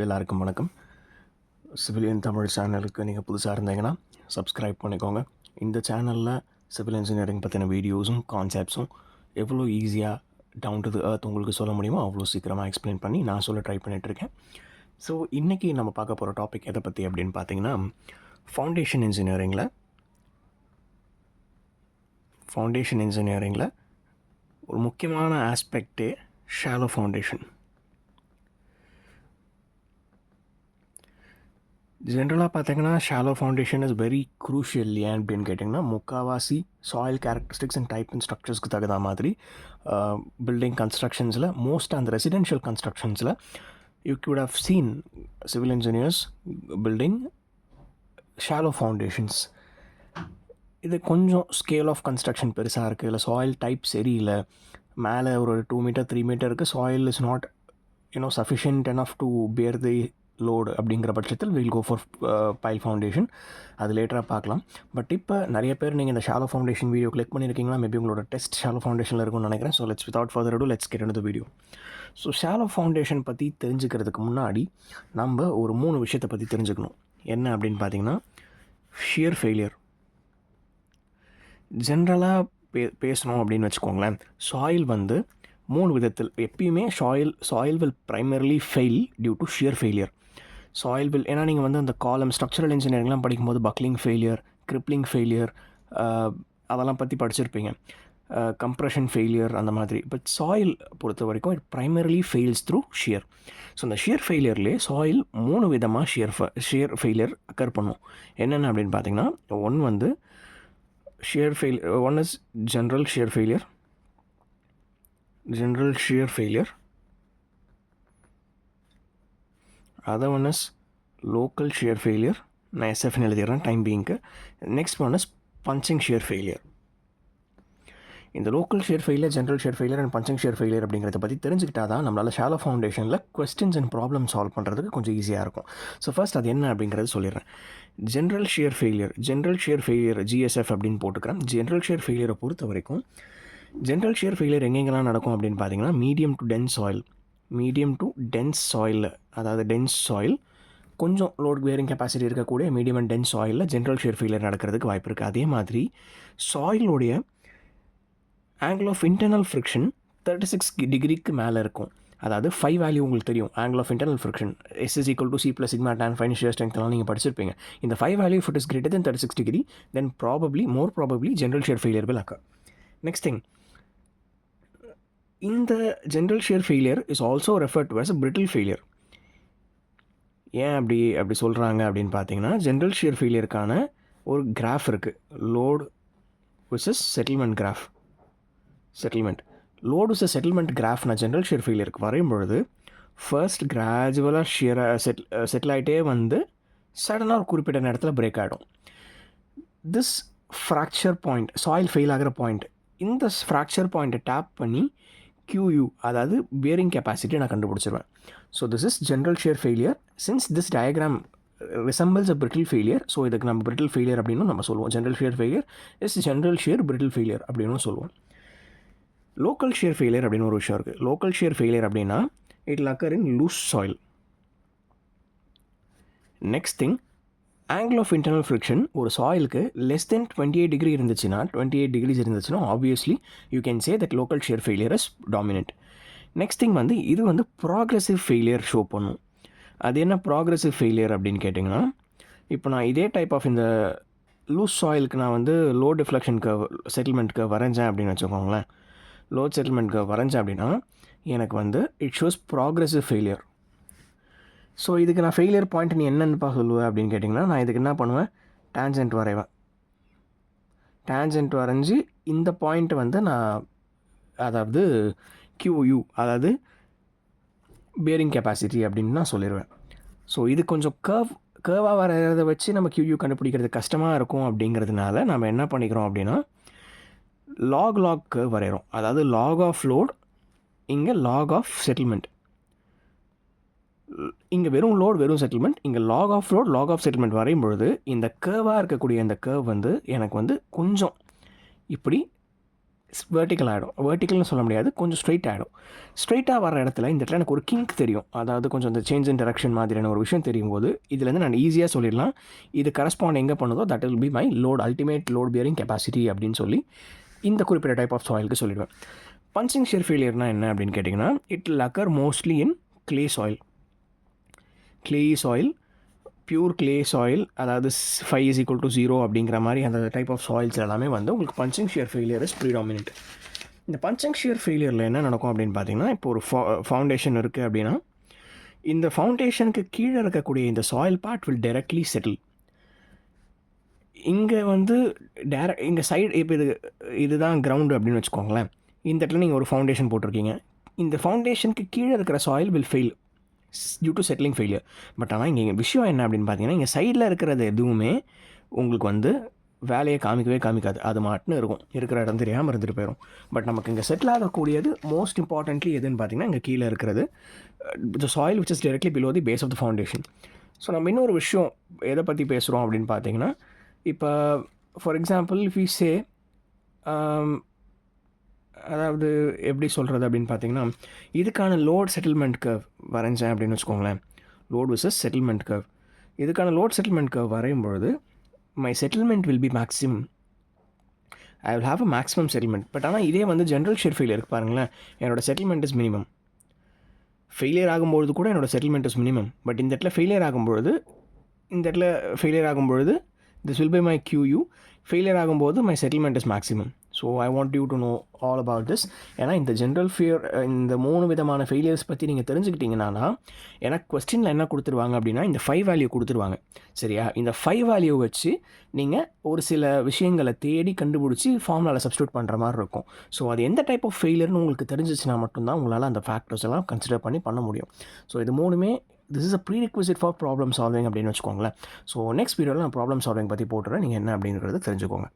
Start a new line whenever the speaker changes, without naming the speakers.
எல்லாருக்கும் வணக்கம். சிவிலியன் தமிழ் சேனலுக்கு நீங்கள் புதுசாக இருந்தீங்கன்னா சப்ஸ்கிரைப் பண்ணிக்கோங்க. இந்த சேனலில் சிவில் இன்ஜினியரிங் பற்றின வீடியோஸும் கான்செப்ட்ஸும் எவ்வளோ ஈஸியாக டவுன் டு தி எர்த் உங்களுக்கு சொல்ல முடியுமோ அவ்வளோ சீக்கிரமாக எக்ஸ்பிளைன் பண்ணி நான் சொல்ல ட்ரை பண்ணிகிட்ருக்கேன். ஸோ இன்றைக்கி நம்ம பார்க்க போகிற டாபிக் எதை பற்றி அப்படின்னு பார்த்தீங்கன்னா, ஃபவுண்டேஷன் இன்ஜினியரிங்கில் ஒரு முக்கியமான ஆஸ்பெக்டே ஷாலோ ஃபவுண்டேஷன். ஜென்ரலாக பார்த்தீங்கன்னா shallow foundation is very crucial. ஏன் அப்படின்னு கேட்டிங்கன்னா, முக்கால்வாசி soil characteristics and type and ஸ்ட்ரக்சர்ஸ்க்கு தகுந்த மாதிரி பில்டிங் கன்ஸ்ட்ரக்ஷன்ஸில் மோஸ்ட் அந்த ரெசிடென்ஷியல் கன்ஸ்ட்ரக்ஷன்ஸில் you could have seen civil engineers building shallow foundations. இது கொஞ்சம் ஸ்கேல் ஆஃப் கன்ஸ்ட்ரக்ஷன் பெருசாக இருக்குது, இல்லை சாயில் டைப் சரியில்லை, மேலே ஒரு 2 மீட்டர் 3 மீட்டருக்கு soil is not sufficient enough to bear the load அப்படிங்கிற பட்சத்தில் will go for pile foundation. அது லேட்டராக பார்க்கலாம். பட் இப்போ நிறைய பேர் நீங்கள் இந்த ஷாலோ ஃபவுண்டேஷன் வீடியோ கிளிக் பண்ணியிருக்கீங்களா? மேபி உங்களோட டெஸ்ட் ஷாலோ ஃபவுண்டேஷனில் இருக்கும்னு நினைக்கிறேன். So let's without further do let's get into the video. So shallow foundation பற்றி தெரிஞ்சுக்கிறதுக்கு முன்னாடி நம்ம ஒரு 3 விஷயத்தை பற்றி தெரிஞ்சுக்கணும். என்ன அப்படின்னு பார்த்தீங்கன்னா, ஷியர் ஃபெயிலியர். ஜென்ரலாக பேசணும் அப்படின்னு வச்சுக்கோங்களேன், சாயில் 3 விதத்தில் எப்பயுமே soil will primarily fail due to shear failure. Soil will, ஏன்னா நீங்கள் அந்த காலம் ஸ்ட்ரக்சரல் இன்ஜினியரிங்லாம் படிக்கும்போது பக்லிங் ஃபெயிலியர், கிரிப்ளிங் ஃபெயிலியர் அதெல்லாம் பற்றி படிச்சிருப்பீங்க, கம்ப்ரெஷன் ஃபெயிலியர் அந்த மாதிரி. பட் சாயில் பொறுத்த வரைக்கும் it primarily fails through shear. So இந்த ஷியர் ஃபெயிலியர்லேயே சாயில் 3 விதமாக ஷியர் ஃபெயிலியர் அக்கர் பண்ணும். என்னென்ன அப்படின்னு பார்த்தீங்கன்னா, one is general shear failure. Other one is local shear failure. நான் எஸ்எஃப்னு எழுதிடுறேன் டைம் பீயிங்க்கு. Next one is punching shear failure. இந்த local shear failure, general shear failure and punching shear failure அப்படிங்கிறத பற்றி தெரிஞ்சுக்கிட்டா தான் நம்மளால் ஷாலோ ஃபவுண்டேஷனில் கொஸ்டின்ஸ் அண்ட் ப்ராப்ளம் சால்வ் பண்ணுறதுக்கு கொஞ்சம் ஈஸியாக இருக்கும். ஸோ ஃபர்ஸ்ட் அது என்ன அப்படிங்கிறது சொல்லிடுறேன். ஜென்ரல் ஷியர் ஃபெயிலியர் ஜிஎஸ்எஃப் அப்படின்னு போட்டுக்கிறேன். ஜென்ரல் ஷியர் ஃபெயிலியரை பொறுத்த வரைக்கும் ஜென்ரல் ஷியர் ஃபெயிலியர் எங்கெங்கெல்லாம் நடக்கும் அப்படின்னு பார்த்தீங்கன்னா, மீடியம் டு டென்ஸ் சாயில், அதாவது டென்ஸ் சாயில், கொஞ்சம் லோட் பேரிங் கெப்பாசிட்டி இருக்கக்கூடிய மீடியம் அண்ட் டென்ஸ் சாயிலில் ஜென்ரல் ஷியர் ஃபெயிலியர் நடக்கிறதுக்கு வாய்ப்பு இருக்குது. அதே மாதிரி சாயிலோடைய ஆங்கிள் ஆஃப் இன்டர்னல் ஃப்ரிக்ஷன் 36 டிகிரிக்கு மேலே இருக்கும். அதாவது 5 வேல்யூ உங்களுக்கு தெரியும். Angle of internal friction S=C+σ tan φ shear strength எல்லாம் நீங்கள் படிச்சிருப்பீங்க. இந்த 5 value if it is greater than 36 degree, then more probably general shear failure will occur. Next thing, இந்த general shear failure is also referred to as a brittle failure. ஏன் அப்படி சொல்கிறாங்க அப்படின்னு பார்த்தீங்கன்னா, ஜென்ரல் ஷியர் ஃபெயிலியருக்கான ஒரு கிராஃப் இருக்குது, load versus settlement graph. Load versus settlement graph நான் general shear ஃபெயிலியருக்கு வரையும் பொழுது ஃபர்ஸ்ட் கிராஜுவலாக செட்டில் ஆகிட்டே சடனாக ஒரு குறிப்பிட்ட நேரத்தில் பிரேக் ஆகிடும். This fracture point, soil fail ஆகிற பாயிண்ட், இந்த ஃப்ராக்சர் பாயிண்ட்டை டேப் பண்ணி QU, அதாவது பியரிங் கெப்பாசிட்டி நான் கண்டுபிடிச்சிருவேன். So this is general shear failure. Since this diagram resembles a brittle failure, so இதுக்கு நம்ம பிரிட்டில் ஃபெயிலியர் அப்படின்னு நம்ம சொல்லுவோம். General shear failure is general shear brittle failure அப்படின்னு சொல்லுவோம். லோக்கல் ஷியர் ஃபெயிலியர் அப்படின்னு ஒரு விஷயம் இருக்குது. லோக்கல் ஷியர் ஃபெயிலியர் அப்படின்னா it will occur in loose soil. Next thing, angle of internal friction ஒரு சாயிலுக்கு லெஸ் தென் 28 டிகிரி இருந்துச்சுன்னா, 28 டிகிரிஸ் இருந்துச்சுன்னா obviously you can say that local shear failure is dominant. Next thing இது progressive failure show பண்ணும். அது என்ன progressive failure அப்படின்னு கேட்டிங்கன்னா, இப்போ நான் இதே டைப் ஆஃப் இந்த லூஸ் சாயிலுக்கு நான் லோ டிஃப்ளெக்ஷன் கர்வ் செட்டில்மெண்ட்க்கு வரைஞ்சேன் அப்படின்னு வச்சுக்கோங்களேன். லோட் செட்டில்மெண்ட்க்கு வரைஞ்சேன் அப்படின்னா எனக்கு it shows progressive failure. So இதுக்கு நான் ஃபெயிலியர் பாயிண்ட் நீ என்னென்னப்பா சொல்லுவேன் அப்படின்னு கேட்டிங்கன்னா, நான் இதுக்கு என்ன பண்ணுவேன், டேஞ்சென்ட் வரைவேன். டேஞ்சென்ட் வரைஞ்சி இந்த பாயிண்ட் நான், அதாவது QU, அதாவது பியரிங் கெப்பாசிட்டி அப்படின்னு நான் சொல்லிடுவேன். ஸோ இது கொஞ்சம் கர்வாக வரைகிறத வச்சு நம்ம QU கண்டுபிடிக்கிறது கஷ்டமாக இருக்கும். அப்படிங்கிறதுனால நம்ம என்ன பண்ணிக்கிறோம் அப்படின்னா, லாக் கர்வ் வரைகிறோம். அதாவது லாக் ஆஃப் லோட், இங்கே லாக் ஆஃப் செட்டில்மெண்ட். இங்கே வெறும் லோட் வெறும் செட்டில்மெண்ட், இங்கே log of load log of settlement வரையும் பொழுது இந்த கர்வாக இருக்கக்கூடிய இந்த கர்வ் எனக்கு கொஞ்சம் இப்படி வெர்டிக்கல் ஆகிடும். வெர்டிக்கல்னு சொல்ல முடியாது, கொஞ்சம் ஸ்ட்ரைட் ஆகிடும். ஸ்ட்ரைட்டாக வர இடத்துல இந்த இடத்துல எனக்கு ஒரு கிங்க் தெரியும், அதாவது கொஞ்சம் இந்த சேஞ்ச் இன் டைரக்ஷன் மாதிரியான ஒரு விஷயம் தெரியும் போது இதுலேருந்து நான் ஈஸியாக சொல்லிடலாம் இது கரஸ்பாண்ட் எங்கே பண்ணுதோ that will be my load ultimate load bearing capacity அப்படின்னு சொல்லி இந்த குறிப்பிட்ட டைப் ஆஃப் சாயிலுக்கு சொல்லிடுவேன். பஞ்சிங் ஷியர் ஃபெயிலியர்னால் என்ன அப்படின்னு கேட்டிங்கன்னா, it will occur mostly in clay soil. Pure clay soil, அதாவது 5 = 0 அப்படிங்கிற மாதிரி அந்த டைப் ஆஃப் சாயில்ஸ் எல்லாமே வந்து உங்களுக்கு punching shear failure is predominant. இந்த பஞ்சிங் ஷியர் ஃபெயிலியரில் என்ன நடக்கும் அப்படின்னு பார்த்தீங்கன்னா, இப்போ ஒரு ஃபவுண்டேஷன் இருக்குது அப்படின்னா இந்த ஃபவுண்டேஷனுக்கு கீழே இருக்கக்கூடிய இந்த soil part will directly settle. இங்கே வந்து இங்கே சைடு இப்போ இதுதான் கிரவுண்டு அப்படின்னு வச்சுக்கோங்களேன். இந்த இடத்துல நீங்கள் ஒரு ஃபவுண்டேஷன் போட்டிருக்கீங்க. இந்த ஃபவுண்டேஷனுக்கு கீழே இருக்கிற soil will fail due to settling failure. But ஆனால் இங்கே விஷயம் என்ன அப்படின்னு பார்த்தீங்கன்னா, இங்கே சைடில் இருக்கிறது எதுவுமே உங்களுக்கு வந்து வேலையை காமிக்காது. அது மாட்டுன்னு இருக்கும், இருக்கிற இடம் தெரியாமல் இருந்துட்டு போயிடும். பட் நமக்கு இங்கே செட்டில் ஆகக்கூடியது மோஸ்ட் இம்பார்ட்டன்ட்லி எதுன்னு பார்த்தீங்கன்னா, இங்கே கீழே இருக்கிறது the soil which is directly below the base of the foundation. So நம்ம இன்னொரு விஷயம் எதை பற்றி பேசுகிறோம் அப்படின்னு பார்த்தீங்கன்னா, இப்போ for example if we say, அதாவது எப்படி சொல்கிறது அப்படின்னு பார்த்தீங்கன்னா, இதுக்கான லோட் செட்டில்மெண்ட் கர்வ் வரைஞ்சேன் அப்படின்னு வச்சுக்கோங்களேன். Load versus settlement curve. இதுக்கான லோட் செட்டில்மெண்ட் கர்வ் வரையும் பொழுது my settlement will be maximum. I will have a maximum settlement. But ஆனால் இதே வந்து ஜென்ரல் ஷியர் ஃபெயிலியர் பாருங்களேன், என்னோடய செட்டில்மெண்ட் இஸ் மினிமம். ஃபெயிலியர் ஆகும்பொழுது கூட என்னோடய செட்டில்மெண்ட் இஸ் மினிமம். பட் இந்த இடத்துல ஃபெயிலியர் ஆகும்பொழுது this will be my QU. Failure ஆகும்போது my settlement is maximum. So I want you to know all about this. ஏன்னா இந்த ஜென்ரல் இந்த 3 விதமான ஃபெயிலியர்ஸ் பற்றி நீங்கள் தெரிஞ்சுக்கிட்டீங்கன்னா, எனக்கு கொஸ்டினில் என்ன கொடுத்துருவாங்க அப்படின்னா, இந்த 5 வேல்யூ கொடுத்துருவாங்க. சரியா? இந்த 5 வேல்யூ வச்சு நீங்கள் ஒரு சில விஷயங்களை தேடி கண்டுபிடிச்சி ஃபார்முலாவில் சப்ஸ்டியூட் பண்ணுற மாதிரி இருக்கும். ஸோ அது எந்த டைப் ஆஃப் ஃபெயிலியர்னு உங்களுக்கு தெரிஞ்சிச்சுன்னா மட்டும்தான் உங்களால் அந்த ஃபேக்டர்ஸ் எல்லாம் கன்சிடர் பண்ண முடியும். ஸோ இது 3மே this is a prerequisite for problem solving அப்படின்னு வச்சுக்கோங்களேன். ஸோ நெக்ஸ்ட் வீடியோவில் நான் ப்ராப்ளம் சால்விங் பற்றி போட்டுறேன், நீங்கள் என்ன அப்படிங்கிறத தெரிஞ்சுக்கோங்க.